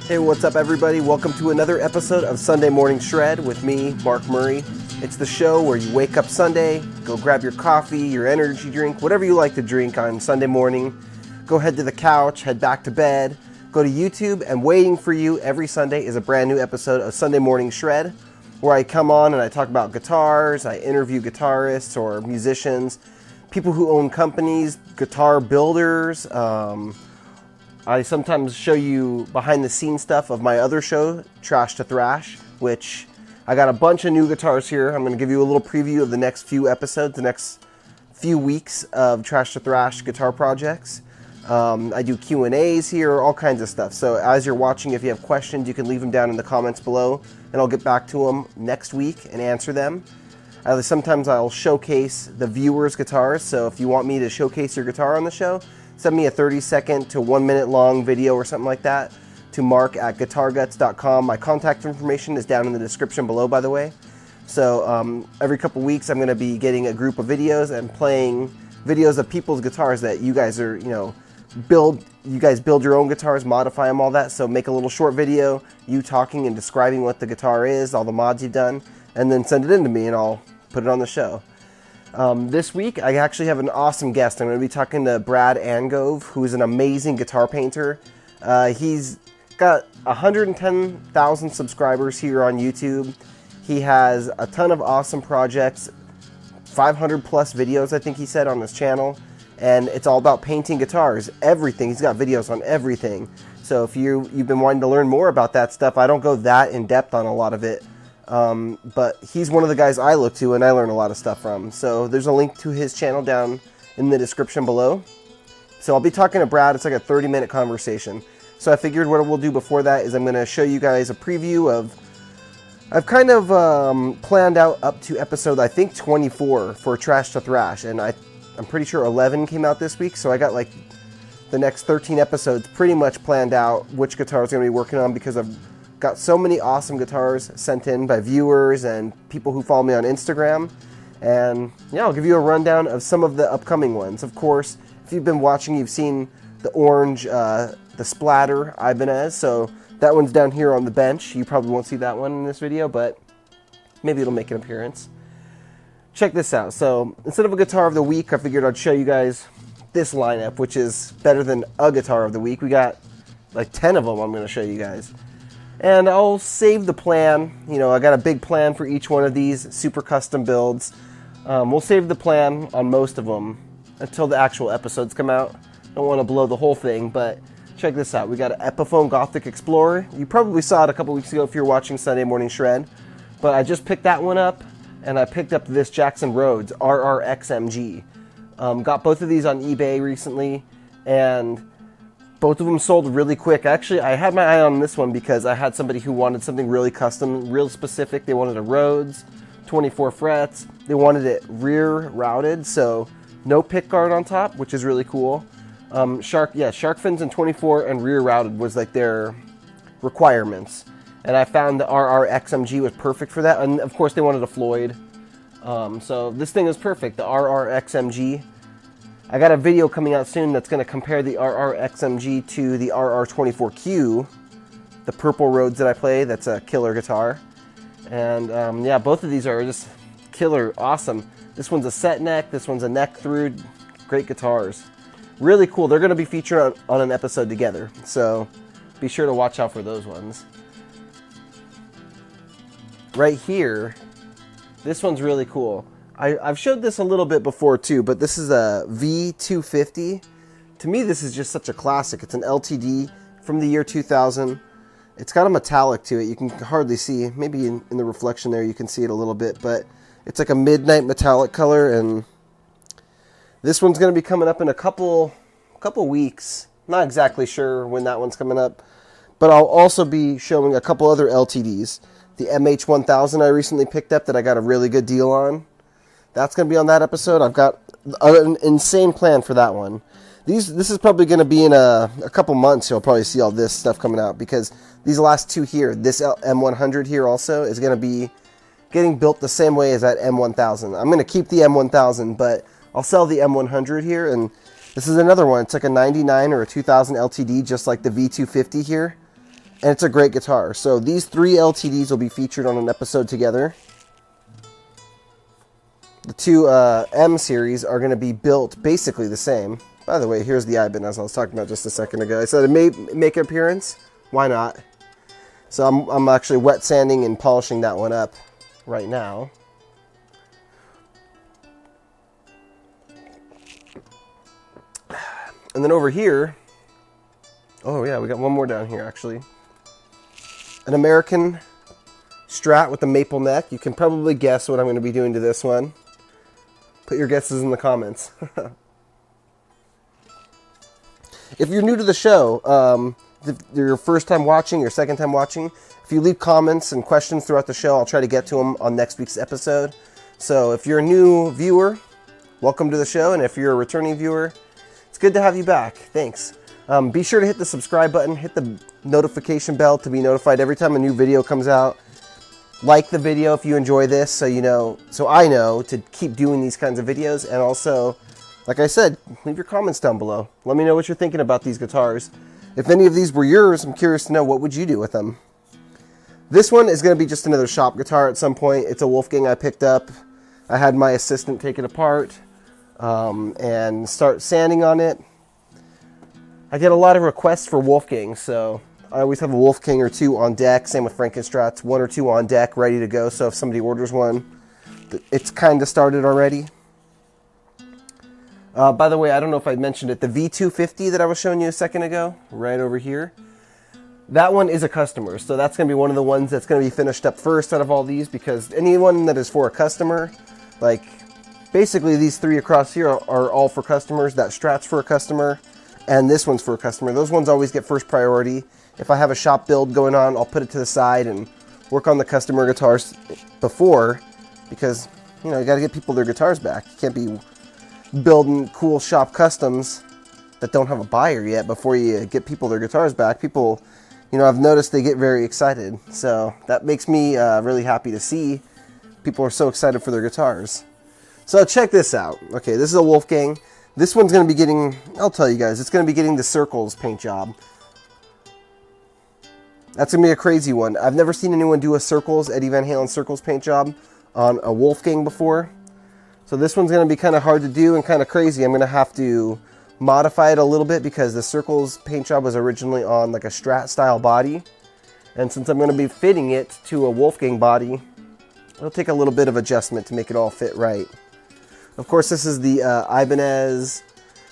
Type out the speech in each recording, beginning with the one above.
Hey, what's up everybody? Welcome to another episode of Sunday Morning Shred with me, Mark Murray. It's the show where you wake up Sunday, go grab your coffee, your energy drink, whatever you like to drink on Sunday morning. Go head to the couch, head back to bed, go to YouTube, and waiting for you every Sunday is a brand new episode of Sunday Morning Shred, where I come on and I talk about guitars, I interview guitarists or musicians, people who own companies, guitar builders. I sometimes show you behind the scenes stuff of my other show, Trash to Thrash, which I got a bunch of new guitars here. I'm going to give you a little preview of the next few episodes, the next few weeks of Trash to Thrash guitar projects. I do Q&As here, all kinds of stuff. So as you're watching, if you have questions, you can leave them down in the comments below, and I'll get back to them next week and answer them. Sometimes I'll showcase the viewers' guitars, so if you want me to showcase your guitar on the show, send me a 30-second to 1-minute long video or something like that to mark@guitarguts.com. My contact information is down in the description below, by the way. So every couple weeks I'm going to be getting a group of videos and playing videos of people's guitars that you guys are, build your own guitars, modify them, all that. So make a little short video, you talking and describing what the guitar is, all the mods you've done, and then send it in to me and I'll put it on the show. This week, I actually have an awesome guest. I'm going to be talking to Brad Angove, who's an amazing guitar painter. He's got 110,000 subscribers here on YouTube. He has a ton of awesome projects, 500 plus videos, I think he said, on his channel. And it's all about painting guitars, everything. He's got videos on everything. So if you've been wanting to learn more about that stuff, I don't go that in depth on a lot of it. But he's one of the guys I look to and I learn a lot of stuff from. So there's a link to his channel down in the description below. So I'll be talking to Brad. It's like a 30-minute conversation. So I figured what we'll do before that is I'm going to show you guys a preview of... I've kind of planned out up to episode, I think, 24 for Trash to Thrash. And I'm pretty sure 11 came out this week. So I got like the next 13 episodes pretty much planned out which guitars I'm going to be working on, because I've got so many awesome guitars sent in by viewers and people who follow me on Instagram. And yeah, I'll give you a rundown of some of the upcoming ones. Of course, if you've been watching, you've seen the orange, the splatter Ibanez. So that one's down here on the bench. You probably won't see that one in this video, but maybe it'll make an appearance. Check this out. So instead of a guitar of the week, I figured I'd show you guys this lineup, which is better than a guitar of the week. We got like 10 of them I'm going to show you guys. And I'll save the plan. I got a big plan for each one of these super custom builds. We'll save the plan on most of them until the actual episodes come out. Don't want to blow the whole thing, but check this out. We got an Epiphone Gothic Explorer. You probably saw it a couple weeks ago if you're watching Sunday Morning Shred. But I just picked that one up, and I picked up this Jackson Rhodes RRXMG. Got both of these on eBay recently, and both of them sold really quick. Actually, I had my eye on this one because I had somebody who wanted something really custom, real specific. They wanted a Rhodes, 24 frets. They wanted it rear routed, so no pick guard on top, which is really cool. Shark fins and 24 and rear routed was like their requirements. And I found the RRXMG was perfect for that. And of course, they wanted a Floyd. So this thing is perfect, the RRXMG. I got a video coming out soon that's going to compare the RRXMG to the RR24Q, the purple Rhodes that I play. That's a killer guitar. And yeah, both of these are just killer, awesome. This one's a set neck, this one's a neck through. Great guitars. Really cool. They're going to be featured on an episode together. So be sure to watch out for those ones. Right here, this one's really cool. I've showed this a little bit before too, but this is a V250. To me, this is just such a classic. It's an LTD from the year 2000. It's got a metallic to it. You can hardly see. Maybe in the reflection there you can see it a little bit, but it's like a midnight metallic color, and this one's going to be coming up in a couple weeks. Not exactly sure when that one's coming up, but I'll also be showing a couple other LTDs. The MH1000 I recently picked up that I got a really good deal on. That's going to be on that episode. I've got an insane plan for that one. This is probably going to be in a couple months. You'll probably see all this stuff coming out, because these last two here, this M100 here also is going to be getting built the same way as that M1000. I'm going to keep the M1000, but I'll sell the M100 here, and this is another one. It's like a 99 or a 2000 LTD, just like the V250 here. and it's a great guitar. So these 3 LTDs will be featured on an episode together. The 2 M series are going to be built basically the same. By the way, here's the Ibanez I was talking about just a second ago. I said it may make an appearance. Why not? So I'm actually wet sanding and polishing that one up right now. And then over here, oh yeah, we got one more down here actually. An American Strat with a maple neck. You can probably guess what I'm going to be doing to this one. Put your guesses in the comments. If you're new to the show, if you're your first time watching, your second time watching, if you leave comments and questions throughout the show, I'll try to get to them on next week's episode. So if you're a new viewer, welcome to the show. And if you're a returning viewer, it's good to have you back. Thanks. Be sure to hit the subscribe button, hit the notification bell to be notified every time a new video comes out. Like the video if you enjoy this, so I know to keep doing these kinds of videos. And also, like I said, leave your comments down below. Let me know what you're thinking about these guitars. If any of these were yours, I'm curious to know what would you do with them. This one is going to be just another shop guitar at some point. It's a Wolfgang I picked up. I had my assistant take it apart and start sanding on it. I get a lot of requests for Wolfgang, so I always have a Wolfgang or 2 on deck. Same with Frankenstrats, 1 or 2 on deck, ready to go. So if somebody orders one, it's kind of started already. By the way, I don't know if I mentioned it, the V250 that I was showing you a second ago, right over here, that one is a customer. So that's going to be one of the ones that's going to be finished up first out of all these, because anyone that is for a customer, like basically these 3 across here are all for customers. That Strat's for a customer, and this one's for a customer. Those ones always get first priority. If I have a shop build going on, I'll put it to the side and work on the customer guitars before, because, you know, you got to get people their guitars back. You can't be building cool shop customs that don't have a buyer yet before you get people their guitars back. People, you know, I've noticed they get very excited. So that makes me really happy to see people are so excited for their guitars. So check this out. Okay, this is a Wolfgang. This one's going to be getting, I'll tell you guys, it's going to be getting the Circles paint job. That's going to be a crazy one. I've never seen anyone do a Circles, Eddie Van Halen Circles paint job on a Wolfgang before. So this one's going to be kind of hard to do and kind of crazy. I'm going to have to modify it a little bit because the Circles paint job was originally on like a Strat style body. And since I'm going to be fitting it to a Wolfgang body, it'll take a little bit of adjustment to make it all fit right. Of course, this is the Ibanez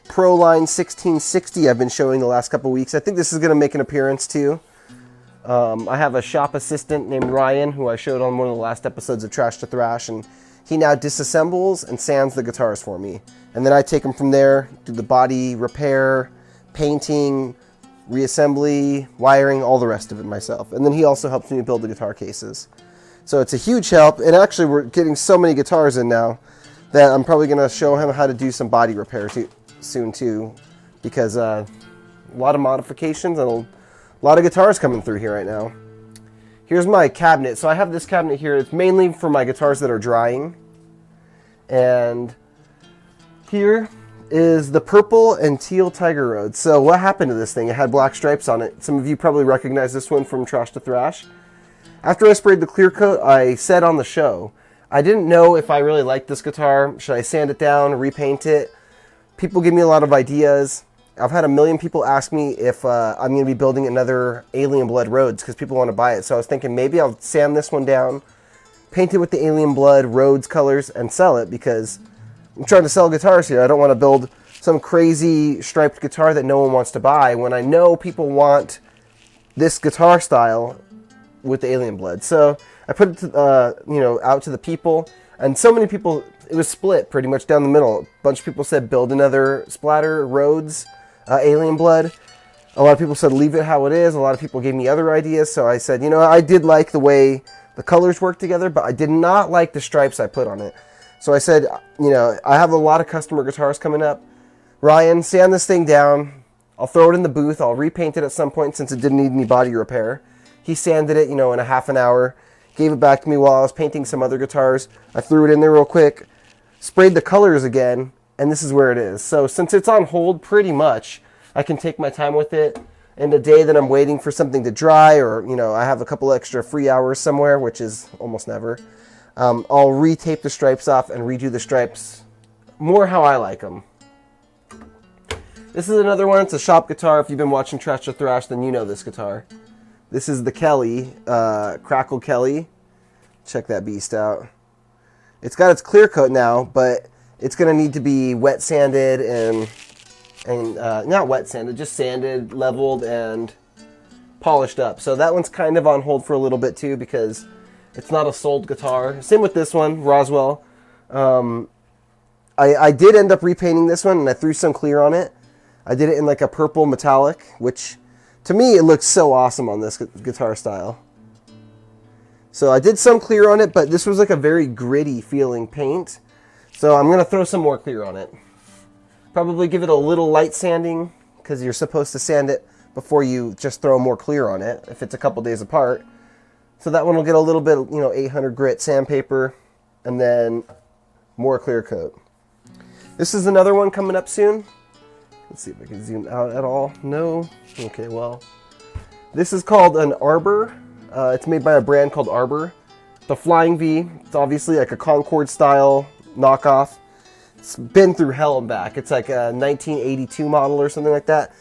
Proline 1660 I've been showing the last couple weeks. I think this is going to make an appearance too. I have a shop assistant named Ryan who I showed on one of the last episodes of Trash to Thrash, and he now disassembles and sands the guitars for me. And then I take them from there, do the body repair, painting, reassembly, wiring, all the rest of it myself. And then he also helps me build the guitar cases. So it's a huge help, and actually we're getting so many guitars in now that I'm probably going to show him how to do some body repair soon too, because a lot of modifications and a lot of guitars coming through here right now. Here's my cabinet. So I have this cabinet here. It's mainly for my guitars that are drying. And here is the purple and teal Tiger Road. So what happened to this thing? It had black stripes on it. Some of you probably recognize this one from Trash to Thrash. After I sprayed the clear coat, I said on the show, I didn't know if I really liked this guitar. Should I sand it down, repaint it? People give me a lot of ideas. I've had a million people ask me if I'm going to be building another Alien Blood Rhodes because people want to buy it. So I was thinking maybe I'll sand this one down, paint it with the Alien Blood Rhodes colors, and sell it because I'm trying to sell guitars here. I don't want to build some crazy striped guitar that no one wants to buy when I know people want this guitar style with the Alien Blood. So I put it to, out to the people, and so many people, it was split pretty much down the middle. A bunch of people said build another Splatter Rhodes Alien Blood. A lot of people said leave it how it is. A lot of people gave me other ideas. So I said, I did like the way the colors work together, but I did not like the stripes I put on it. So I said, I have a lot of customer guitars coming up. Ryan, sand this thing down. I'll throw it in the booth. I'll repaint it at some point since it didn't need any body repair. He sanded it, in a half an hour. Gave it back to me while I was painting some other guitars. I threw it in there real quick. Sprayed the colors again. And this is where it is. So since it's on hold pretty much, I can take my time with it and a day that I'm waiting for something to dry, or, you know, I have a couple extra free hours somewhere, which is almost never, I'll retape the stripes off and redo the stripes more how I like them. This is another one. It's a shop guitar. If you've been watching Thrash to Thrash, then you know this guitar. This is the Kelly, Crackle Kelly. Check that beast out. It's got its clear coat now, but it's going to need to be wet sanded and not wet sanded, just sanded, leveled, and polished up. So that one's kind of on hold for a little bit too, because it's not a sold guitar. Same with this one, Roswell. I did end up repainting this one, and I threw some clear on it. I did it in like a purple metallic, which to me it looks so awesome on this guitar style. So I did some clear on it, but this was like a very gritty feeling paint. So I'm going to throw some more clear on it. Probably give it a little light sanding, because you're supposed to sand it before you just throw more clear on it if it's a couple days apart. So that one will get a little bit, 800 grit sandpaper, and then more clear coat. This is another one coming up soon. Let's see if I can zoom out at all. No? Okay, well. This is called an Arbor. It's made by a brand called Arbor. The Flying V. It's obviously like a Concorde style knockoff. It's been through hell and back. It's like a 1982 model or something like that.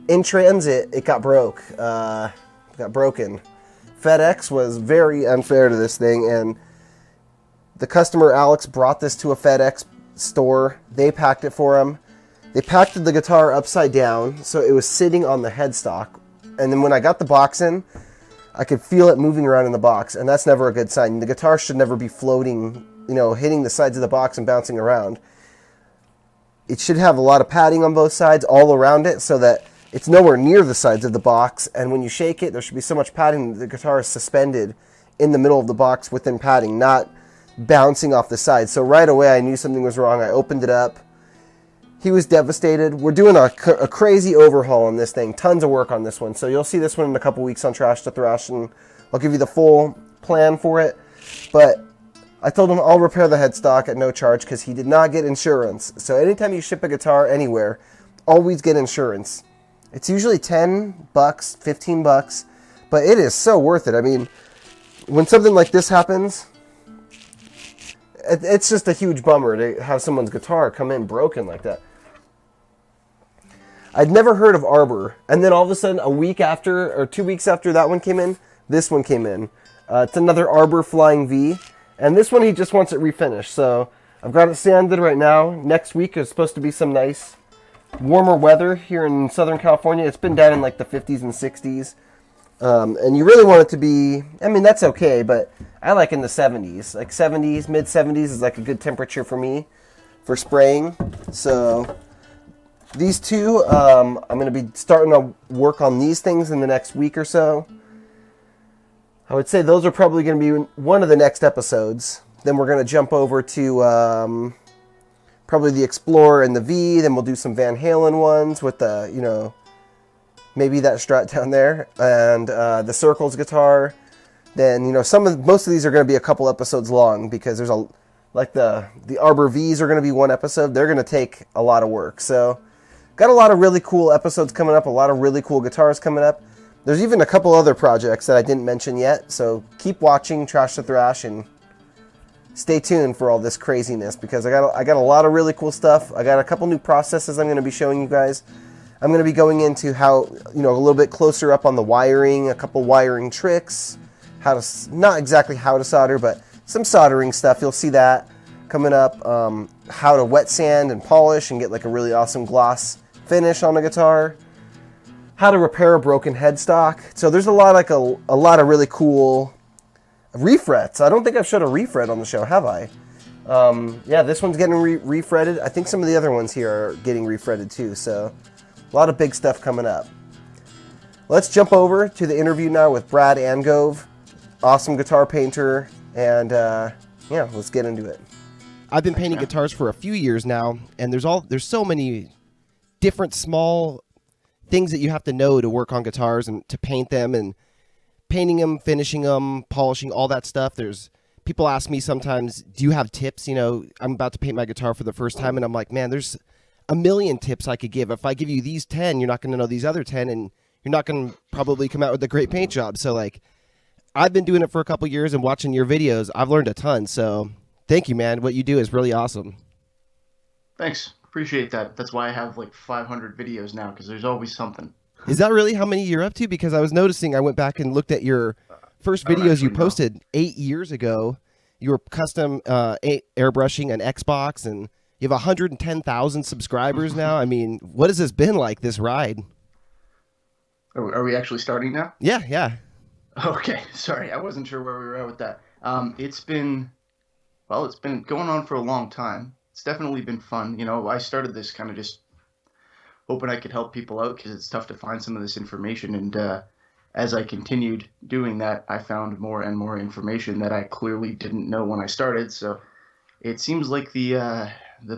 In transit, it got broken. FedEx was very unfair to this thing, and the customer, Alex, brought this to a FedEx store. They packed it for him. They packed the guitar upside down, so it was sitting on the headstock. And then when I got the box in, I could feel it moving around in the box, and that's never a good sign. The guitar should never be floating, hitting the sides of the box and bouncing around. It should have a lot of padding on both sides, all around it, so that it's nowhere near the sides of the box, and when you shake it, there should be so much padding that the guitar is suspended in the middle of the box within padding, not bouncing off the sides. So right away, I knew something was wrong. I opened it up. He was devastated. We're doing a crazy overhaul on this thing. Tons of work on this one. So you'll see this one in a couple weeks on Thrash to Thrash, and I'll give you the full plan for it. But I told him I'll repair the headstock at no charge, because he did not get insurance. So anytime you ship a guitar anywhere, always get insurance. It's usually $10, $15, but it is so worth it. I mean, when something like this happens, it's just a huge bummer to have someone's guitar come in broken like that. I'd never heard of Arbor, and then all of a sudden, a week after, or 2 weeks after that one came in, this one came in. It's another Arbor Flying V, and this one he just wants it refinished. So I've got it sanded right now. Next week is supposed to be some nice warmer weather here in Southern California. It's been down in like the 50s and 60s. And you really want it to be, I mean, that's okay, but I like in the 70s. Like 70s, mid-70s is like a good temperature for me for spraying. So these two, I'm going to be starting to work on these things in the next week or so. I would say those are probably going to be one of the next episodes. Then we're going to jump over to probably the Explorer and the V. Then we'll do some Van Halen ones with the, maybe that Strat down there, and the Circles guitar. Then, most of these are going to be a couple episodes long, because there's the Arbor Vs are going to be one episode. They're going to take a lot of work. So got a lot of really cool episodes coming up, a lot of really cool guitars coming up. There's even a couple other projects that I didn't mention yet. So keep watching Thrash to Thrash and stay tuned for all this craziness, because I got a lot of really cool stuff. I got a couple new processes I'm going to be showing you guys. I'm going to be going into how, a little bit closer up on the wiring, a couple wiring tricks, not exactly how to solder, but some soldering stuff. You'll see that coming up. How to wet sand and polish and get like a really awesome gloss finish on a guitar. How to repair a broken headstock. So there's a lot of really cool refrets. I don't think I've showed a refret on the show, have I? Yeah, this one's getting refretted. I think some of the other ones here are getting refretted too. So a lot of big stuff coming up. Let's jump over to the interview now with Brad Angove, awesome guitar painter, and yeah, let's get into it. I've been painting guitars for a few years now, and there's so many different small things that you have to know to work on guitars and to paint them, and painting them, finishing them, polishing, all that stuff. There's people ask me sometimes, do you have tips? I'm about to paint my guitar for the first time, and I'm like, man, there's a million tips I could give. If I give you these 10, you're not going to know these other 10, and you're not going to probably come out with a great paint job. So like, I've been doing it for a couple years and watching your videos. I've learned a ton. So thank you, man. What you do is really awesome. Thanks. Appreciate that. That's why I have like 500 videos now, because there's always something. Is that really how many you're up to? Because I was noticing, I went back and looked at your first I don't videos you actually know. posted 8 years ago. You were custom airbrushing an Xbox, and you have 110,000 subscribers now. I mean, what has this been like, this ride? Are we actually starting now? Yeah, yeah. Okay, sorry, I wasn't sure where we were at with that. It's been going on for a long time. It's definitely been fun. I started this kind of just hoping I could help people out because it's tough to find some of this information. And as I continued doing that, I found more and more information that I clearly didn't know when I started. So it seems like the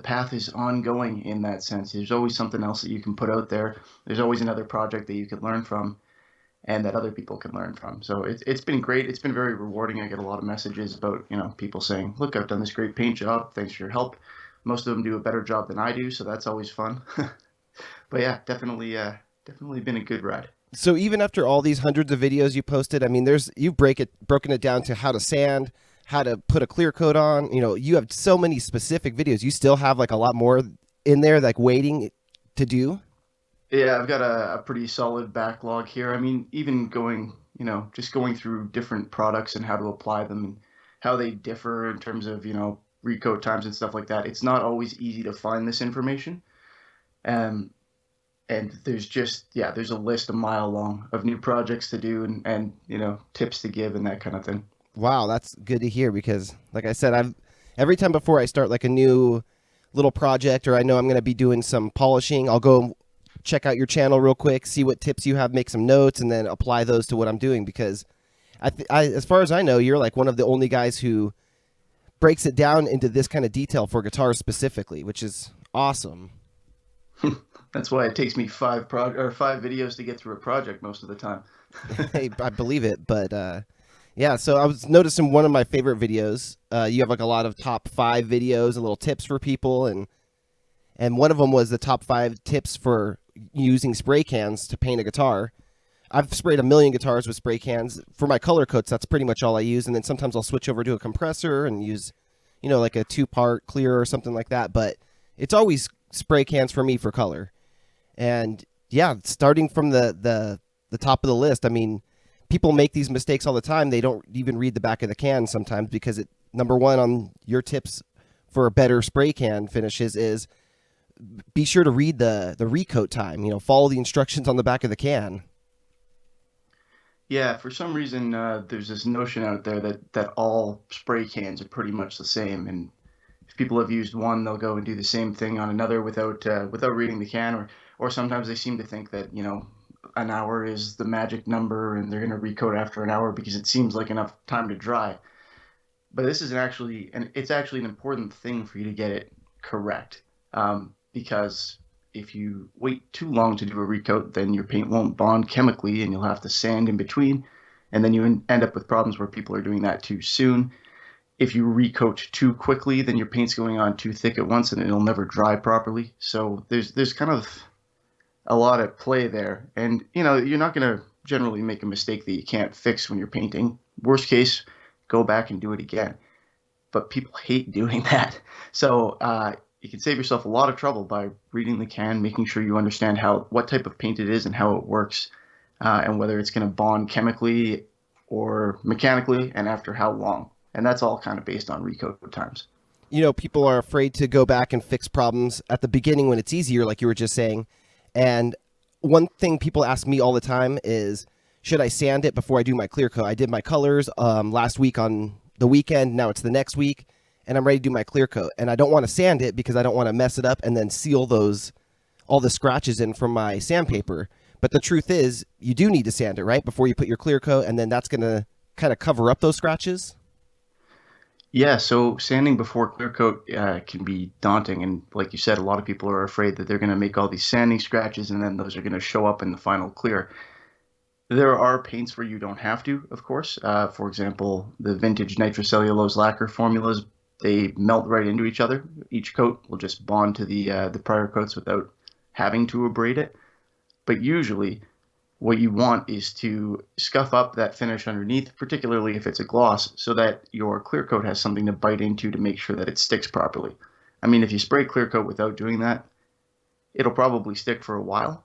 path is ongoing in that sense. There's always something else that you can put out there. There's always another project that you can learn from and that other people can learn from. So it's been great. It's been very rewarding. I get a lot of messages about, people saying, look, I've done this great paint job. Thanks for your help. Most of them do a better job than I do, so that's always fun. But yeah, definitely been a good ride. So even after all these hundreds of videos you posted, I mean, you've broken it down to how to sand, how to put a clear coat on. You have so many specific videos. You still have like a lot more in there, like waiting to do. Yeah, I've got a pretty solid backlog here. I mean, even just going through different products and how to apply them and how they differ in terms of, recoat times and stuff like that. It's not always easy to find this information. Um, and there's a list a mile long of new projects to do and tips to give and that kind of thing. Wow, that's good to hear because, like I said, every time before I start like a new little project or I know I'm going to be doing some polishing, I'll go check out your channel real quick, see what tips you have, make some notes, and then apply those to what I'm doing because as far as I know, you're like one of the only guys who breaks it down into this kind of detail for guitars specifically, which is awesome. That's why it takes me five videos to get through a project most of the time. Hey, I believe it, but yeah. So I was noticing one of my favorite videos. You have like a lot of top 5 videos and little tips for people, and one of them was the top 5 tips for using spray cans to paint a guitar. I've sprayed a million guitars with spray cans. For my color coats, that's pretty much all I use. And then sometimes I'll switch over to a compressor and use, like a 2-part clear or something like that. But it's always spray cans for me for color. And yeah, starting from the top of the list, I mean, people make these mistakes all the time. They don't even read the back of the can sometimes because number one on your tips for better spray can finishes is be sure to read the recoat time, follow the instructions on the back of the can. Yeah, for some reason, there's this notion out there that all spray cans are pretty much the same, and if people have used one, they'll go and do the same thing on another without reading the can, or sometimes they seem to think that an hour is the magic number, and they're going to recoat after an hour because it seems like enough time to dry. But it's actually an important thing for you to get it correct, because if you wait too long to do a recoat, then your paint won't bond chemically and you'll have to sand in between. And then you end up with problems where people are doing that too soon. If you recoat too quickly, then your paint's going on too thick at once and it'll never dry properly. So there's kind of a lot at play there. And, you're not going to generally make a mistake that you can't fix when you're painting. Worst case, go back and do it again. But people hate doing that. So, you can save yourself a lot of trouble by reading the can, making sure you understand what type of paint it is and how it works, and whether it's going to bond chemically or mechanically, and after how long. And that's all kind of based on recoat times. People are afraid to go back and fix problems at the beginning when it's easier, like you were just saying. And one thing people ask me all the time is, should I sand it before I do my clear coat? I did my colors last week on the weekend. Now it's the next week. And I'm ready to do my clear coat. And I don't want to sand it because I don't want to mess it up and then seal all the scratches in from my sandpaper. But the truth is, you do need to sand it, right? Before you put your clear coat, and then that's going to kind of cover up those scratches. Yeah, so sanding before clear coat can be daunting. And like you said, a lot of people are afraid that they're going to make all these sanding scratches and then those are going to show up in the final clear. There are paints where you don't have to, of course. For example, the vintage nitrocellulose lacquer formulas, they melt right into each other. Each coat will just bond to the prior coats without having to abrade it. But usually, what you want is to scuff up that finish underneath, particularly if it's a gloss, so that your clear coat has something to bite into to make sure that it sticks properly. I mean, if you spray clear coat without doing that, it'll probably stick for a while,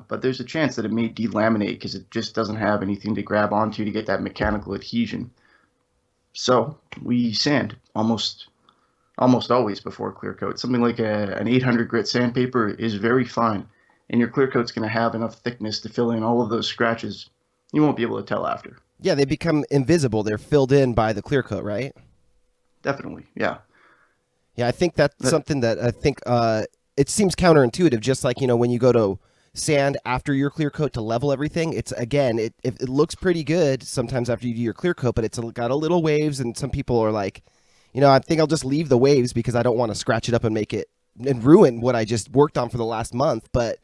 but there's a chance that it may delaminate because it just doesn't have anything to grab onto to get that mechanical adhesion. So we sand almost always before clear coat. Something like an 800 grit sandpaper is very fine, and your clear coat's going to have enough thickness to fill in all of those scratches. You won't be able to tell after. Yeah, they become invisible. They're filled in by the clear coat, right? Definitely, yeah. Yeah, I think that's something that I think it seems counterintuitive. Just like, when you go to sand after your clear coat to level everything, it's again, it looks pretty good sometimes after you do your clear coat, but it's got a little waves, and some people are like, I think I'll just leave the waves because I don't want to scratch it up and make it and ruin what I just worked on for the last month. But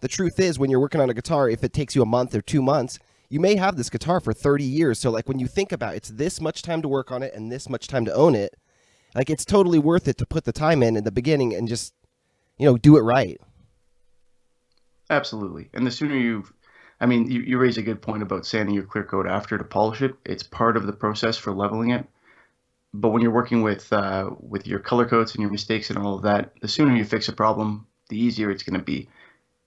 the truth is, when you're working on a guitar, if it takes you a month or 2 months, you may have this guitar for 30 years. So like when you think about it, it's this much time to work on it and this much time to own it, like it's totally worth it to put the time in the beginning and just, do it right. Absolutely. And the sooner you raise a good point about sanding your clear coat after to polish it. It's part of the process for leveling it. But when you're working with your color coats and your mistakes and all of that, the sooner you fix a problem, the easier it's going to be.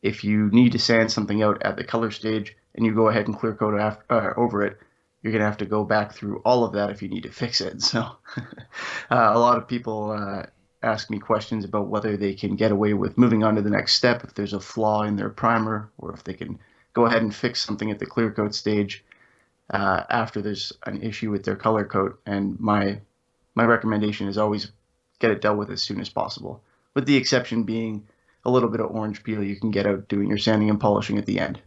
If you need to sand something out at the color stage and you go ahead and clear coat over it, you're going to have to go back through all of that if you need to fix it. So a lot of people ask me questions about whether they can get away with moving on to the next step if there's a flaw in their primer, or if they can go ahead and fix something at the clear coat stage after there's an issue with their color coat. And my recommendation is always get it dealt with as soon as possible, with the exception being a little bit of orange peel you can get out doing your sanding and polishing at the end.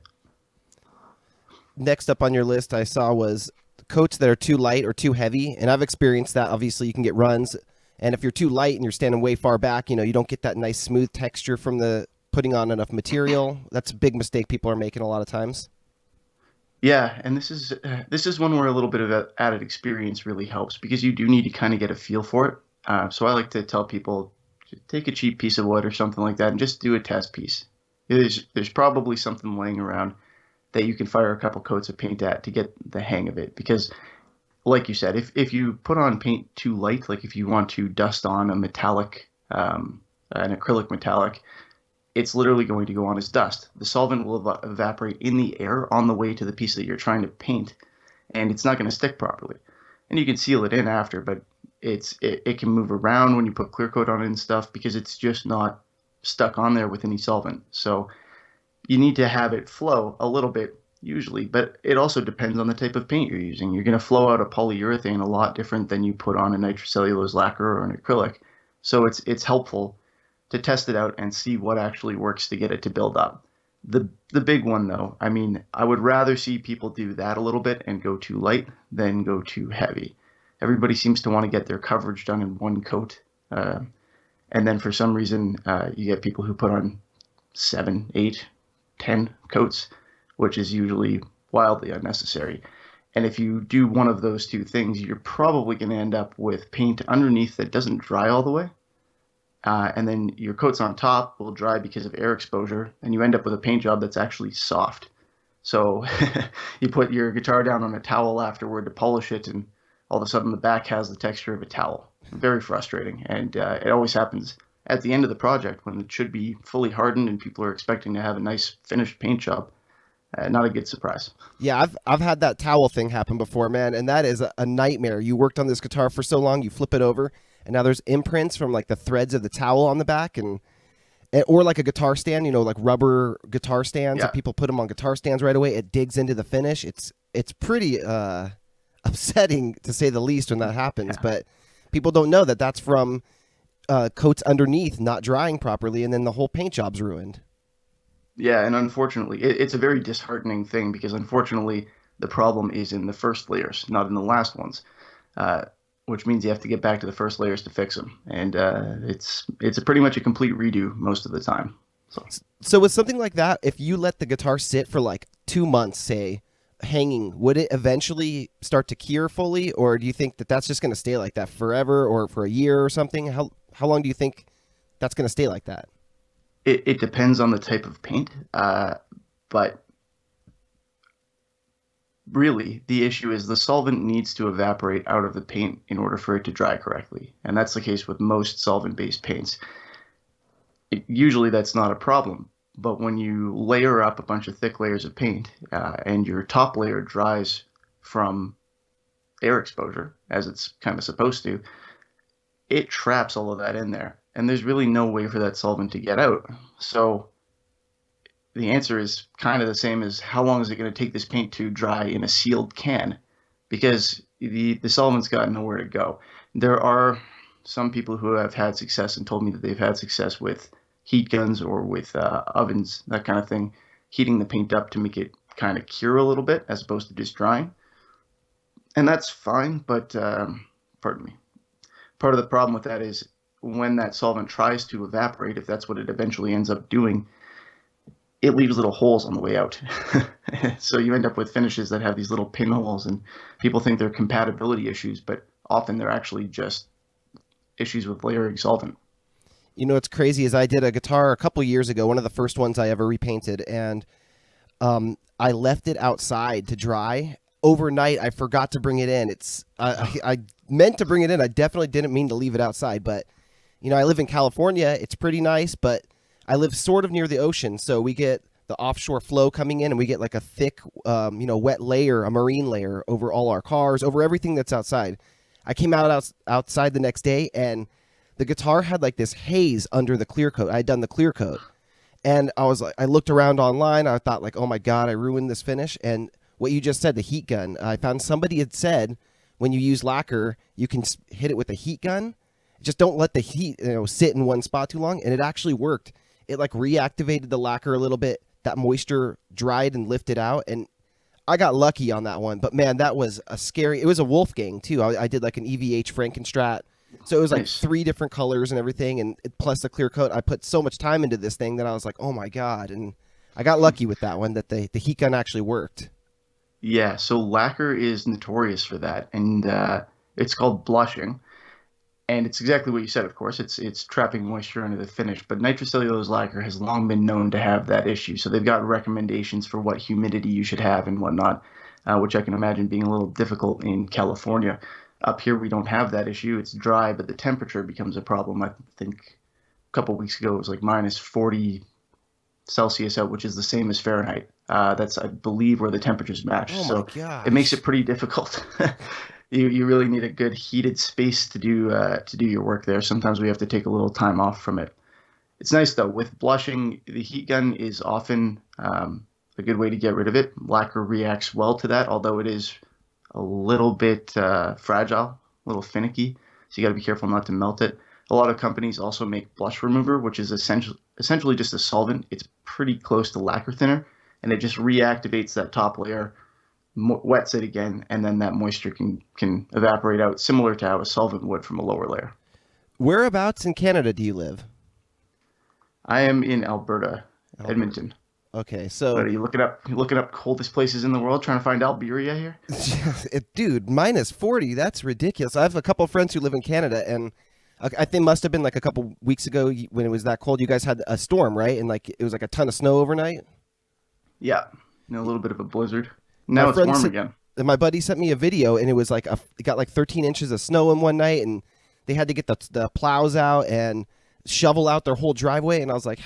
Next up on your list I saw was coats that are too light or too heavy, and I've experienced that. Obviously, you can get runs, and if you're too light and you're standing way far back, you don't get that nice smooth texture from the putting on enough material. That's a big mistake people are making a lot of times. Yeah, and this is one where a little bit of added experience really helps, because you do need to kind of get a feel for it. So I like to tell people, take a cheap piece of wood or something like that and just do a test piece. There's probably something laying around that you can fire a couple coats of paint at to get the hang of it. Because like you said, if you put on paint too light, like if you want to dust on a metallic, an acrylic metallic, it's literally going to go on as dust. The solvent will evaporate in the air on the way to the piece that you're trying to paint, and it's not going to stick properly. And you can seal it in after, but it can move around when you put clear coat on it and stuff, because it's just not stuck on there with any solvent. So you need to have it flow a little bit usually, but it also depends on the type of paint you're using. You're going to flow out a polyurethane a lot different than you put on a nitrocellulose lacquer or an acrylic. So it's helpful to test it out and see what actually works to get it to build up. The big one though, I would rather see people do that a little bit and go too light than go too heavy. Everybody seems to want to get their coverage done in one coat. And then for some reason, you get people who put on 7, 8, 10 coats, which is usually wildly unnecessary. And if you do one of those two things, you're probably going to end up with paint underneath that doesn't dry all the way. And then your coats on top will dry because of air exposure, and you end up with a paint job that's actually soft. So you put your guitar down on a towel afterward to polish it, and all of a sudden the back has the texture of a towel. Very frustrating, and it always happens at the end of the project when it should be fully hardened and people are expecting to have a nice finished paint job. Not a good surprise. Yeah, I've had that towel thing happen before, man, and that is a nightmare. You worked on this guitar for so long, you flip it over, and now there's imprints from like the threads of the towel on the back, or like a guitar stand, like rubber guitar stands. Yeah. That people put them on guitar stands right away. It digs into the finish. It's pretty upsetting to say the least when that happens. Yeah. But people don't know that that's from coats underneath not drying properly, and then the whole paint job's ruined. Yeah, and unfortunately, it's a very disheartening thing, because unfortunately the problem is in the first layers, not in the last ones. Which means you have to get back to the first layers to fix them. And it's pretty much a complete redo most of the time. So with something like that, if you let the guitar sit for like 2 months, say, hanging, would it eventually start to cure fully? Or do you think that that's just going to stay like that forever, or for a year or something? How long do you think that's going to stay like that? It depends on the type of paint. But really, the issue is the solvent needs to evaporate out of the paint in order for it to dry correctly. And that's the case with most solvent-based paints. Usually that's not a problem. But when you layer up a bunch of thick layers of paint and your top layer dries from air exposure, as it's kind of supposed to, it traps all of that in there. And there's really no way for that solvent to get out. So the answer is kind of the same as how long is it going to take this paint to dry in a sealed can? Because the solvent's got nowhere to go. There are some people who have had success and told me that they've had success with heat guns or with ovens, that kind of thing, heating the paint up to make it kind of cure a little bit as opposed to just drying. And that's fine, but pardon me. Part of the problem with that is when that solvent tries to evaporate, if that's what it eventually ends up doing, it leaves little holes on the way out. So you end up with finishes that have these little pinholes, and people think they're compatibility issues, but often they're actually just issues with layering solvent. You know what's crazy is I did a guitar a couple years ago, one of the first ones I ever repainted, and I left it outside to dry. Overnight, I forgot to bring it in. I meant to bring it in. I definitely didn't mean to leave it outside, but I live in California. It's pretty nice, but I live sort of near the ocean, so we get the offshore flow coming in, and we get like a thick, wet layer, a marine layer over all our cars, over everything that's outside. I came outside the next day, and the guitar had like this haze under the clear coat. I had done the clear coat, and I looked around online. I thought like, oh my God, I ruined this finish. And what you just said, the heat gun, I found somebody had said when you use lacquer, you can hit it with a heat gun. Just don't let the heat sit in one spot too long. And it actually worked. It like reactivated the lacquer a little bit. That moisture dried and lifted out. And I got lucky on that one. But man, that was it was a Wolfgang too. I did like an EVH Frankenstrat. So it was like Nice. 3 different colors and everything. And plus the clear coat. I put so much time into this thing that I was like, oh my God. And I got lucky with that one that the heat gun actually worked. Yeah, so lacquer is notorious for that, and it's called blushing. And it's exactly what you said, of course. It's trapping moisture under the finish. But nitrocellulose lacquer has long been known to have that issue. So they've got recommendations for what humidity you should have and whatnot, which I can imagine being a little difficult in California. Up here, we don't have that issue. It's dry, but the temperature becomes a problem. I think a couple weeks ago it was like minus 40 Celsius out, which is the same as Fahrenheit. That's, I believe, where the temperatures match. Oh my So gosh. it makes it pretty difficult. You really need a good heated space to do your work there. Sometimes we have to take a little time off from it. It's nice though. With blushing, the heat gun is often a good way to get rid of it. Lacquer reacts well to that, although it is a little bit fragile, a little finicky. So you got to be careful not to melt it. A lot of companies also make blush remover, which is essentially just a solvent. It's pretty close to lacquer thinner, and it just reactivates that top layer, wets it again, and then that moisture can evaporate out, similar to how a solvent would from a lower layer. Whereabouts in Canada do you live? I am in Alberta, Edmonton. Okay, so What are you looking up? You looking up coldest places in the world, trying to find Alberia here? dude, minus 40, that's ridiculous. I have a couple of friends who live in Canada, and I think must have been like a couple weeks ago when it was that cold. You guys had a storm, right? And like it was like a ton of snow overnight. Yeah, a little bit of a blizzard. My Now it's friend warm said- again. And my buddy sent me a video, and it was like it got like 13 inches of snow in one night, and they had to get the plows out and shovel out their whole driveway. And I was like,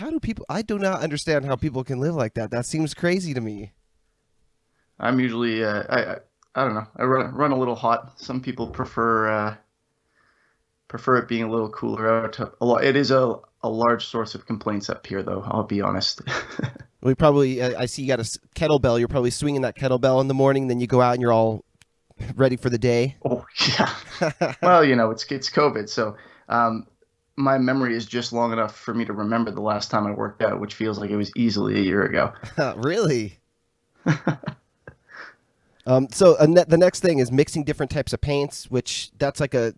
I do not understand how people can live like that. That seems crazy to me. I'm usually I don't know. I run a little hot. Some people prefer it being a little cooler out. It is a large source of complaints up here, though. I'll be honest. We probably, I see you got a kettlebell. You're probably swinging that kettlebell in the morning, then you go out and you're all ready for the day. Oh yeah. Well, it's COVID, so my memory is just long enough for me to remember the last time I worked out, which feels like it was easily a year ago. Really? So the next thing is mixing different types of paints, which that's like a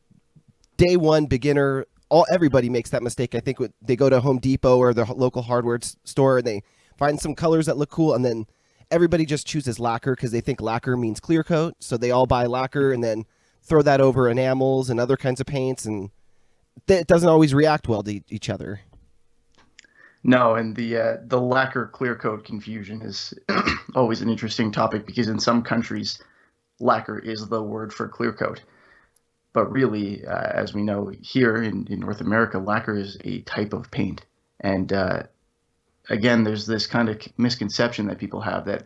day one beginner. Everybody makes that mistake. I think they go to Home Depot or the local hardware store and they find some colors that look cool, and then everybody just chooses lacquer because they think lacquer means clear coat. So they all buy lacquer and then throw that over enamels and other kinds of paints, and it doesn't always react well to each other. No, and the lacquer clear coat confusion is always an interesting topic because in some countries, lacquer is the word for clear coat. But really, as we know here in North America, lacquer is a type of paint. And again, there's this kind of misconception that people have that,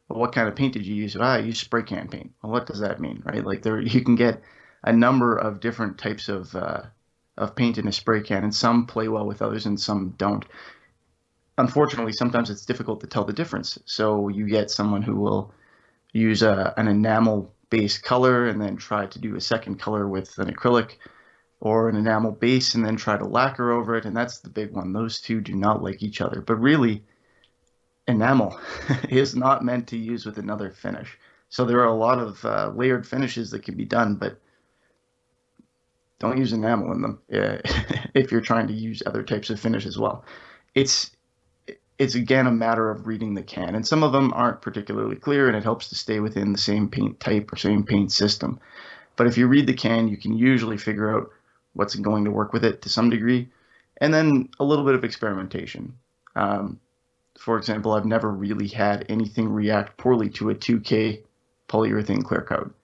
well, what kind of paint did you use? I used spray can paint. Well, what does that mean, right? Like there, you can get a number of different types of paint in a spray can, and some play well with others, and some don't. Unfortunately, sometimes it's difficult to tell the difference. So you get someone who will use an enamel based color and then try to do a second color with an acrylic or an enamel base and then try to lacquer over it. And that's the big one. Those two do not like each other. But really, enamel is not meant to use with another finish. So there are a lot of layered finishes that can be done, but don't use enamel in them if you're trying to use other types of finish as well. It's it's again a matter of reading the can, and some of them aren't particularly clear, and it helps to stay within the same paint type or same paint system. But if you read the can, you can usually figure out what's going to work with it to some degree, and then a little bit of experimentation. For example, I've never really had anything react poorly to a 2K polyurethane clear coat.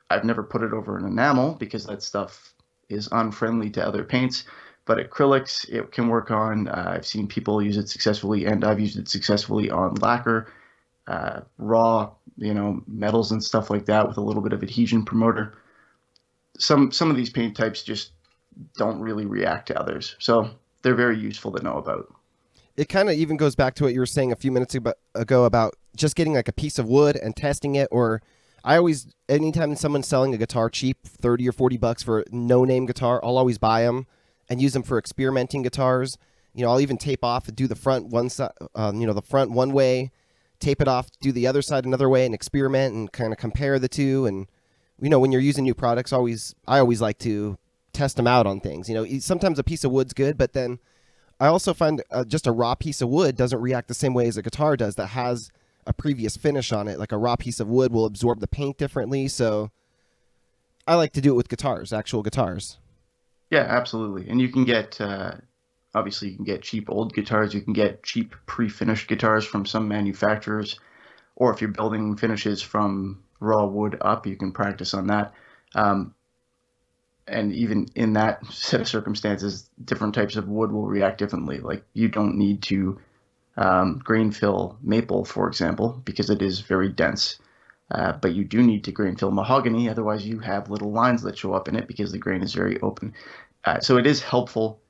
I've never put it over an enamel because that stuff is unfriendly to other paints, but acrylics it can work on. I've seen people use it successfully, and I've used it successfully on lacquer, raw, metals and stuff like that with a little bit of adhesion promoter. Some of these paint types just don't really react to others, so they're very useful to know about. It kind of even goes back to what you were saying a few minutes ago about just getting like a piece of wood and testing it. Or anytime someone's selling a guitar cheap, 30 or 40 bucks for a no-name guitar, I'll always buy them and use them for experimenting guitars. I'll even tape off and do the front one side, the front one way, tape it off, do the other side another way, and experiment and kind of compare the two. And when you're using new products, I always like to test them out on things. Sometimes a piece of wood's good, but then I also find just a raw piece of wood doesn't react the same way as a guitar does that has a previous finish on it. Like a raw piece of wood will absorb the paint differently. So I like to do it with guitars, actual guitars. Yeah, absolutely. And you can get, obviously, you can get cheap old guitars. You can get cheap pre-finished guitars from some manufacturers. Or if you're building finishes from raw wood up, you can practice on that. And even in that set of circumstances, different types of wood will react differently. Like you don't need to grain fill maple, for example, because it is very dense. But you do need to grain fill mahogany, otherwise you have little lines that show up in it because the grain is very open. So it is helpful,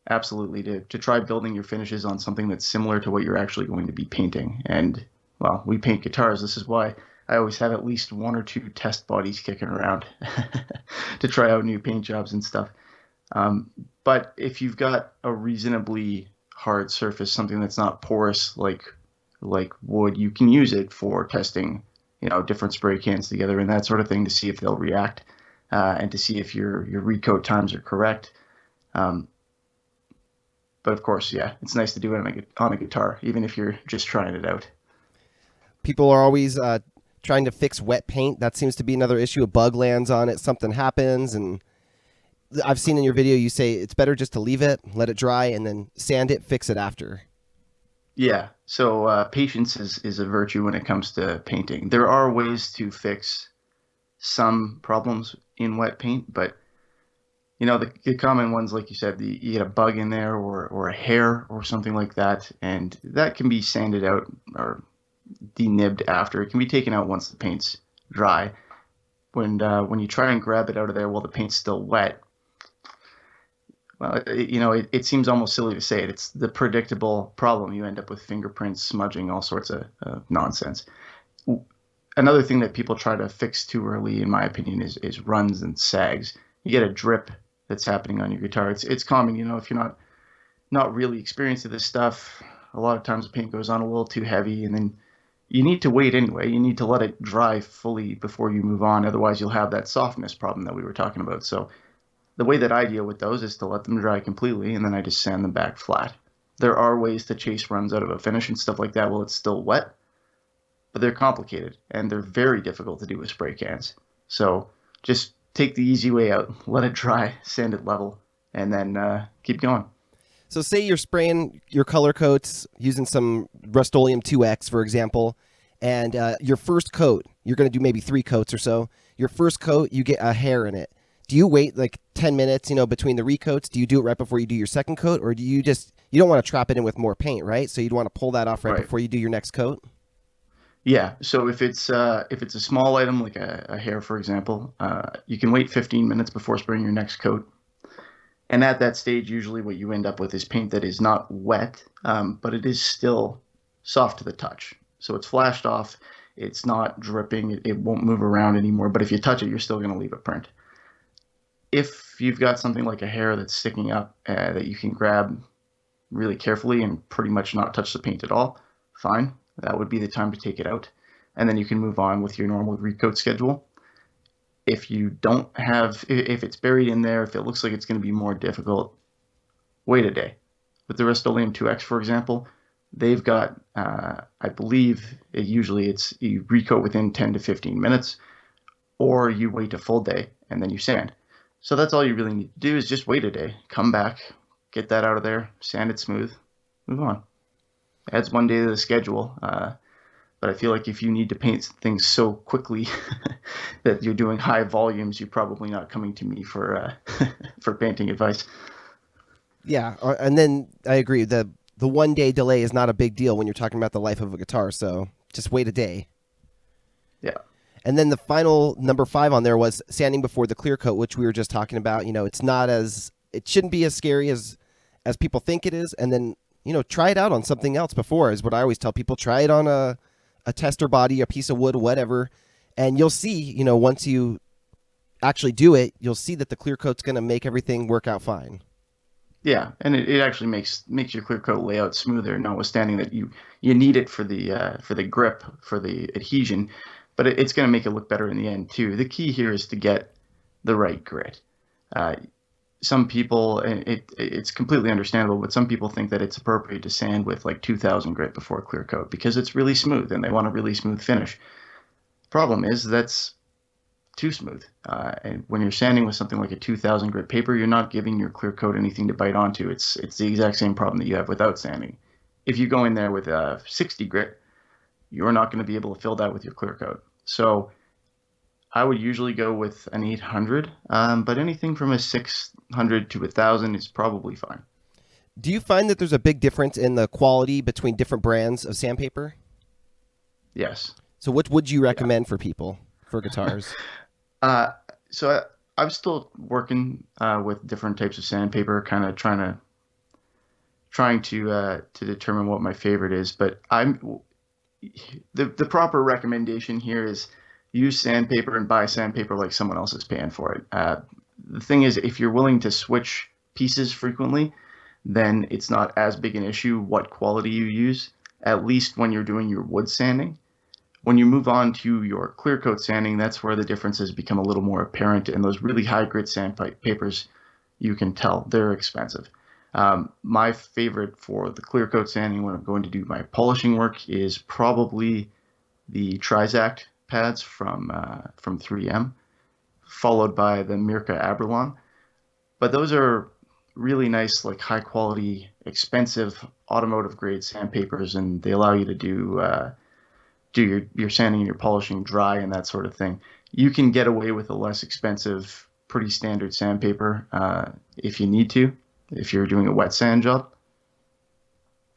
absolutely, to try building your finishes on something that's similar to what you're actually going to be painting. And, well, we paint guitars. This is why I always have at least one or two test bodies kicking around to try out new paint jobs and stuff. But if you've got a reasonably hard surface, something that's not porous like wood, you can use it for testing, different spray cans together and that sort of thing to see if they'll react and to see if your recoat times are correct. But of course, yeah, it's nice to do it on a guitar, even if you're just trying it out. People are always trying to fix wet paint. That seems to be another issue. A bug lands on it, something happens, and I've seen in your video you say it's better just to leave it, let it dry, and then sand it, fix it after. Yeah, so patience is a virtue when it comes to painting. There are ways to fix some problems in wet paint, but the common ones, like you said, you get a bug in there or a hair or something like that, and that can be sanded out or denibbed after. It can be taken out once the paint's dry. When you try and grab it out of there while the paint's still wet, well, it seems almost silly to say it. It's the predictable problem. You end up with fingerprints, smudging, all sorts of nonsense. Another thing that people try to fix too early, in my opinion, is runs and sags. You get a drip that's happening on your guitar. It's common, if you're not really experienced with this stuff. A lot of times the paint goes on a little too heavy, and then you need to wait anyway. You need to let it dry fully before you move on. Otherwise, you'll have that softness problem that we were talking about. So the way that I deal with those is to let them dry completely, and then I just sand them back flat. There are ways to chase runs out of a finish and stuff like that while it's still wet, but they're complicated, and they're very difficult to do with spray cans. So just take the easy way out, let it dry, sand it level, and then keep going. So say you're spraying your color coats using some Rust-Oleum 2X, for example, and your first coat, you're going to do maybe 3 coats or so. Your first coat, you get a hair in it. Do you wait like 10 minutes, between the recoats? Do you do it right before you do your second coat, or do you just you don't want to trap it in with more paint, right? So you'd want to pull that off right Right. before you do your next coat. Yeah. So if it's a small item like a hair, for example, you can wait 15 minutes before spraying your next coat. And at that stage, usually what you end up with is paint that is not wet, but it is still soft to the touch. So it's flashed off. It's not dripping. It won't move around anymore. But if you touch it, you're still going to leave a print. If you've got something like a hair that's sticking up that you can grab really carefully and pretty much not touch the paint at all, fine. That would be the time to take it out. And then you can move on with your normal recoat schedule. If you don't have, if it's buried in there, if it looks like it's going to be more difficult, wait a day. With the Rust-Oleum 2X, for example, they've got, I believe, usually it's you recoat within 10 to 15 minutes, or you wait a full day and then you sand. So that's all you really need to do is just wait a day, come back, get that out of there, sand it smooth, move on. Adds 1 day to the schedule. But I feel like if you need to paint things so quickly that you're doing high volumes, you're probably not coming to me for for painting advice. Yeah, and then I agree. The 1 day delay is not a big deal when you're talking about the life of a guitar. So just wait a day. Yeah. And then the final number 5 on there was sanding before the clear coat, which we were just talking about. It's not it shouldn't be as scary as people think it is. And then try it out on something else before is what I always tell people. Try it on a tester body, a piece of wood, whatever, and you'll see. Once you actually do it, you'll see that the clear coat's going to make everything work out fine. Yeah, and it actually makes your clear coat layout smoother, notwithstanding that you need it for the grip, for the adhesion, but it's going to make it look better in the end too. The key here is to get the right grit. Some people, and it's completely understandable, but some people think that it's appropriate to sand with like 2000 grit before clear coat because it's really smooth and they want a really smooth finish. Problem is that's too smooth. And when you're sanding with something like a 2000 grit paper, you're not giving your clear coat anything to bite onto. It's the exact same problem that you have without sanding. If you go in there with a 60 grit, you're not going to be able to fill that with your clear coat. So I would usually go with an 800, but anything from a 600 to 1,000 is probably fine. Do you find that there's a big difference in the quality between different brands of sandpaper? Yes. So what would you recommend for people for guitars? I'm still working with different types of sandpaper, kind of trying to determine what my favorite is. But the proper recommendation here is use sandpaper and buy sandpaper like someone else is paying for it. The thing is, if you're willing to switch pieces frequently, then it's not as big an issue what quality you use, at least when you're doing your wood sanding. When you move on to your clear coat sanding, that's where the differences become a little more apparent. And those really high grit sandpapers, you can tell they're expensive. My favorite for the clear coat sanding when I'm going to do my polishing work is probably the Trizact pads from 3M, followed by the Mirka Abralon. But those are really nice, like high quality, expensive automotive grade sandpapers, and they allow you to do your sanding and your polishing dry and that sort of thing. You can get away with a less expensive, pretty standard sandpaper if you need to, if you're doing a wet sand job.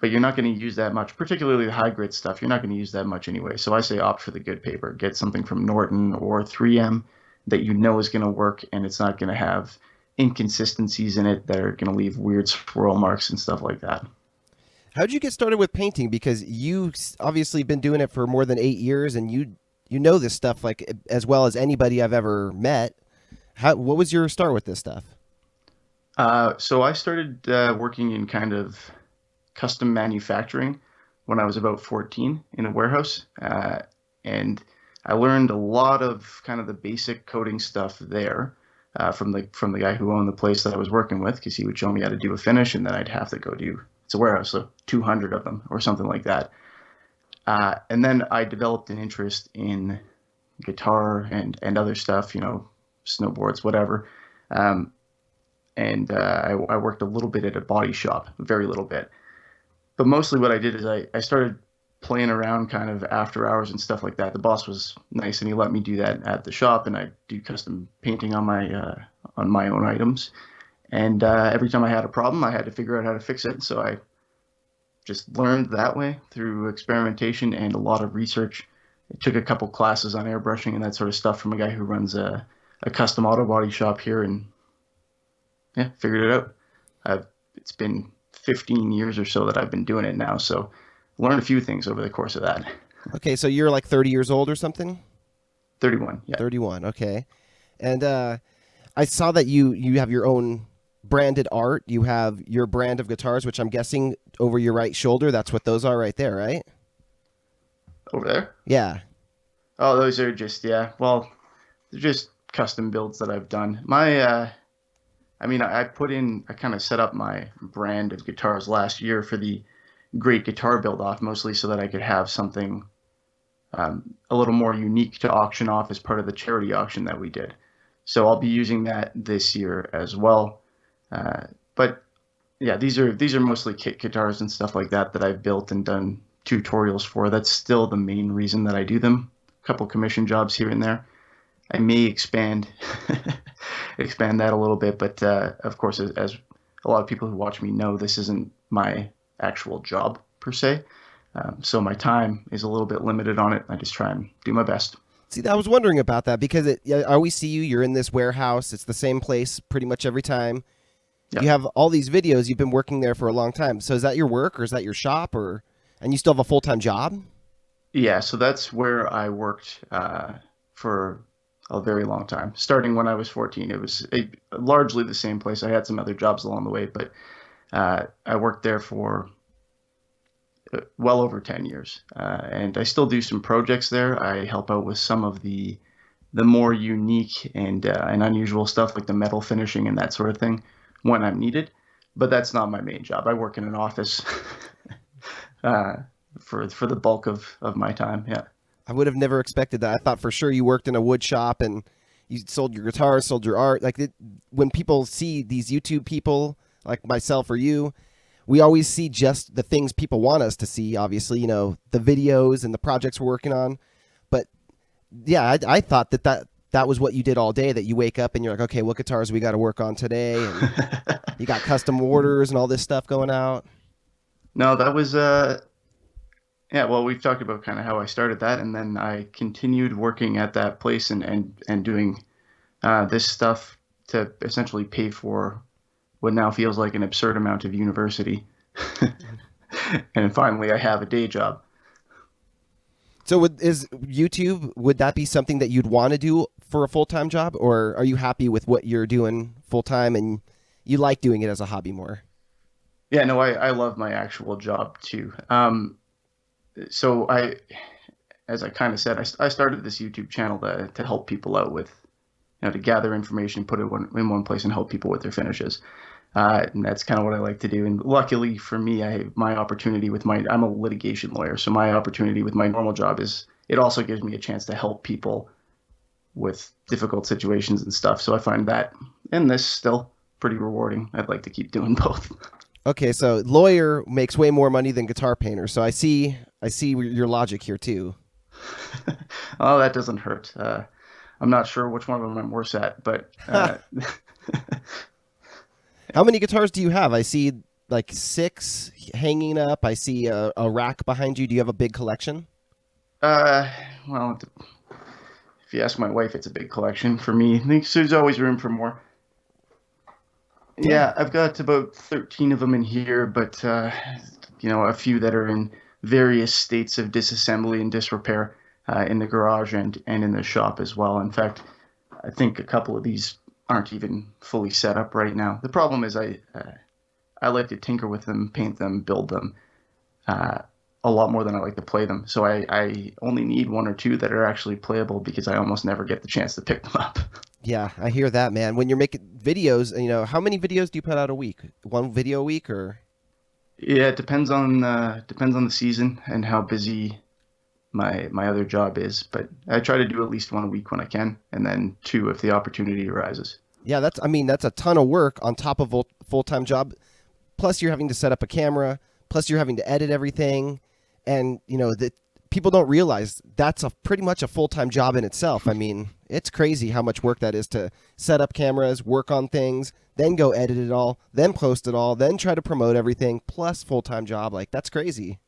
But you're not going to use that much, particularly the high grit stuff. You're not going to use that much anyway. So I say opt for the good paper. Get something from Norton or 3M that you know is going to work and it's not going to have inconsistencies in it that are going to leave weird swirl marks and stuff like that. How'd you get started with painting? Because you obviously been doing it for more than 8 years, and you know this stuff like as well as anybody I've ever met. What was your start with this stuff? So I started working in kind of custom manufacturing when I was about 14 in a warehouse, and I learned a lot of kind of the basic coding stuff there from the guy who owned the place that I was working with, because he would show me how to do a finish, and then I'd have to go do. It's a warehouse, so 200 of them or something like that. And then I developed an interest in guitar and other stuff, snowboards, whatever. and I worked a little bit at a body shop, very little bit. But mostly what I did is I started playing around kind of after hours and stuff like that. The boss was nice and he let me do that at the shop, and I do custom painting on my own items. And every time I had a problem, I had to figure out how to fix it. So I just learned that way through experimentation and a lot of research. I took a couple classes on airbrushing and that sort of stuff from a guy who runs a custom auto body shop here, and yeah, figured it out. It's been 15 years or so that I've been doing it now, so learned a few things over the course of that. Okay, so you're like 30 years old or something? 31, yeah. 31, okay. And I saw that you have your own branded art. You have your brand of guitars, which I'm guessing over your right shoulder. That's what those are right there, right? Over there? Yeah. Oh, those are just, yeah, well, they're just custom builds that I've done. I kind of set up my brand of guitars last year for the Great Guitar Build Off, mostly so that I could have something a little more unique to auction off as part of the charity auction that we did. So I'll be using that this year as well. But yeah, these are mostly kit guitars and stuff like that I've built and done tutorials for. That's still the main reason that I do them. A couple commission jobs here and there. I may expand that a little bit, but of course, as a lot of people who watch me know, this isn't my actual job per se. So my time is a little bit limited on it. I just try and do my best. See, I was wondering about that because I always see you. You're in this warehouse. It's the same place pretty much every time. Yep. You have all these videos. You've been working there for a long time. So is that your work, or is that your shop, and you still have a full-time job? Yeah, so that's where I worked for a very long time. Starting when I was 14, it was largely the same place. I had some other jobs along the way, but I worked there for well over 10 years. And I still do some projects there. I help out with some of the more unique and unusual stuff, like the metal finishing and that sort of thing, when I'm needed. But that's not my main job. I work in an office for the bulk of my time. Yeah. I would have never expected that. I thought for sure you worked in a wood shop and you sold your guitars, sold your art. When people see these YouTube people like myself or you, we always see just the things people want us to see, obviously, the videos and the projects we're working on. But yeah, I thought that was what you did all day, that you wake up and you're like, okay, what guitars we got to work on today? And you got custom orders and all this stuff going out. No, that was, yeah, well, we've talked about kind of how I started that, and then I continued working at that place and doing this stuff to essentially pay for what now feels like an absurd amount of university. And finally, I have a day job. So is YouTube, would that be something that you'd want to do for a full-time job, or are you happy with what you're doing full-time and you like doing it as a hobby more? Yeah, no, I love my actual job too. So as I kind of said, I started this YouTube channel to help people out with, to gather information, put it in one place and help people with their finishes. And that's kind of what I like to do. And luckily for me, my opportunity with I'm a litigation lawyer. So my opportunity with my normal job is it also gives me a chance to help people with difficult situations and stuff. So I find that and this still pretty rewarding. I'd like to keep doing both. Okay, so lawyer makes way more money than guitar painter. So I see your logic here too. Oh, that doesn't hurt. I'm not sure which one of them I'm worse at, but how many guitars do you have? I see like 6 hanging up. I see a rack behind you. Do you have a big collection? Well, if you ask my wife, it's a big collection. For me, I think there's always room for more. Yeah, I've got about 13 of them in here, but a few that are in various states of disassembly and disrepair in the garage and in the shop as well. In fact, I think a couple of these aren't even fully set up right now. The problem is I like to tinker with them, paint them, build them a lot more than I like to play them. So I only need 1 or 2 that are actually playable because I almost never get the chance to pick them up. Yeah, I hear that, man. When you're making videos, how many videos do you put out a week? 1 video a week, or? Yeah, it depends on the season and how busy my other job is. But I try to do at least 1 a week when I can, and then 2 if the opportunity arises. Yeah, that's a ton of work on top of a full-time job. Plus you're having to set up a camera, plus you're having to edit everything. And, that people don't realize that's pretty much a full-time job in itself. I mean, it's crazy how much work that is to set up cameras, work on things, then go edit it all, then post it all, then try to promote everything, plus full-time job. Like, that's crazy.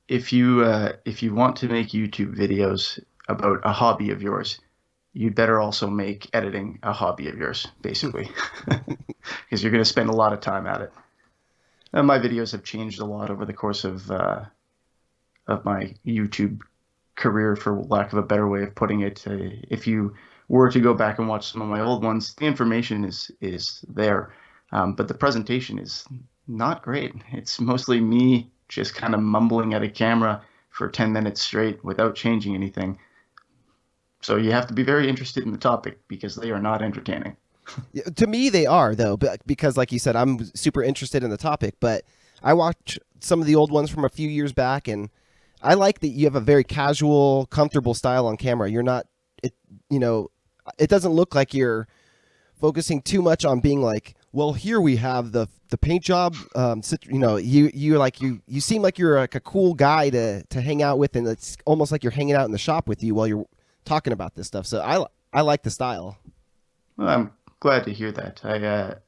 If you want to make YouTube videos about a hobby of yours, you'd better also make editing a hobby of yours, basically, because you're going to spend a lot of time at it. And my videos have changed a lot over the course of my YouTube career, for lack of a better way of putting it. If you were to go back and watch some of my old ones, the information is there, but the presentation is not great. It's mostly me just kind of mumbling at a camera for 10 minutes straight without changing anything. So you have to be very interested in the topic, because they are not entertaining. To me, they are, though, because, like you said, I'm super interested in the topic. But I watch some of the old ones from a few years back, and I like that you have a very casual, comfortable style on camera. You're not, it doesn't look like you're focusing too much on being like, well, here we have the paint job. You seem like you're like a cool guy to hang out with, and it's almost like you're hanging out in the shop with you while you're talking about this stuff. So I like the style. Well, I'm glad to hear that.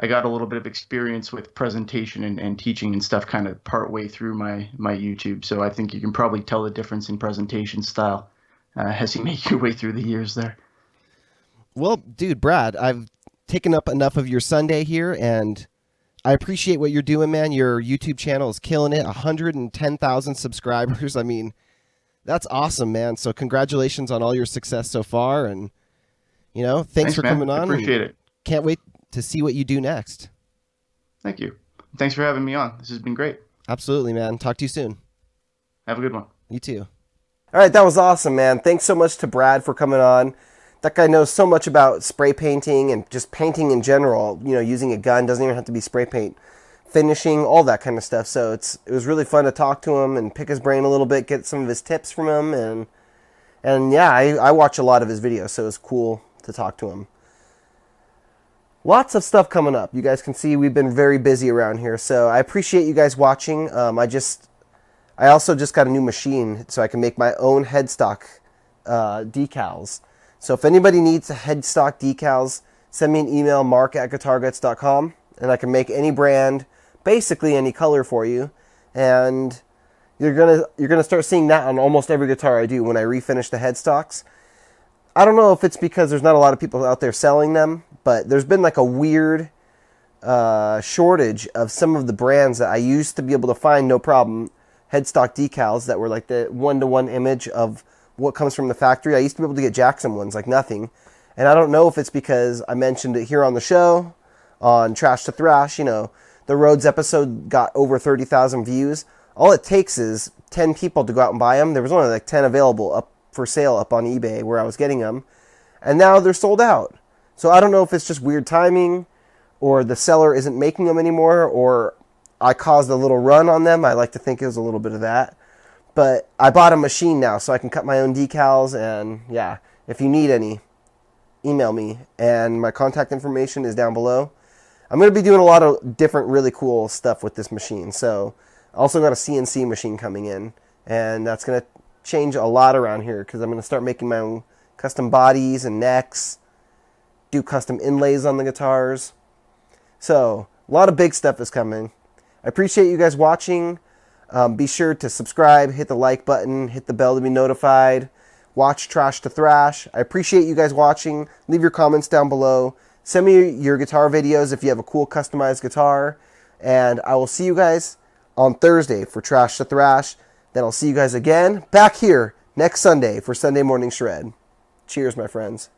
I got a little bit of experience with presentation and teaching and stuff kind of part way through my YouTube. So I think you can probably tell the difference in presentation style as you make your way through the years there. Well, dude, Brad, I've taken up enough of your Sunday here, and I appreciate what you're doing, man. Your YouTube channel is killing it. 110,000 subscribers. I mean, that's awesome, man. So congratulations on all your success so far. And, thanks for coming on. I appreciate it. Can't wait to see what you do next. Thank you. Thanks for having me on. This has been great. Absolutely, man. Talk to you soon. Have a good one. You too. All right, that was awesome, man. Thanks so much to Brad for coming on. That guy knows so much about spray painting and just painting in general. Using a gun, doesn't even have to be spray paint. Finishing, all that kind of stuff. So it was really fun to talk to him and pick his brain a little bit, get some of his tips from him. And yeah, I watch a lot of his videos, so it was cool to talk to him. Lots of stuff coming up. You guys can see we've been very busy around here, so I appreciate you guys watching. I also just got a new machine, so I can make my own headstock decals. So if anybody needs headstock decals, send me an email, mark@guitarguts.com, and I can make any brand, basically any color for you. And you're gonna start seeing that on almost every guitar I do when I refinish the headstocks. I don't know if it's because there's not a lot of people out there selling them, but there's been like a weird shortage of some of the brands that I used to be able to find no problem headstock decals that were like the one-to-one image of what comes from the factory. I used to be able to get Jackson ones like nothing. And I don't know if it's because I mentioned it here on the show, on Trash to Thrash. The Rhodes episode got over 30,000 views. All it takes is 10 people to go out and buy them. There was only like 10 available up for sale up on eBay where I was getting them. And now they're sold out. So I don't know if it's just weird timing, or the seller isn't making them anymore, or I caused a little run on them. I like to think it was a little bit of that. But I bought a machine now, so I can cut my own decals. And yeah, if you need any, email me. And my contact information is down below. I'm going to be doing a lot of different really cool stuff with this machine. So I also got a CNC machine coming in. And that's going to change a lot around here, because I'm going to start making my own custom bodies and necks, do custom inlays on the guitars. So a lot of big stuff is coming. I appreciate you guys watching. Be sure to subscribe, hit the like button, hit the bell to be notified. Watch Trash to Thrash. I appreciate you guys watching. Leave your comments down below. Send me your guitar videos if you have a cool customized guitar. And I will see you guys on Thursday for Trash to Thrash. Then I'll see you guys again back here next Sunday for Sunday Morning Shred. Cheers, my friends.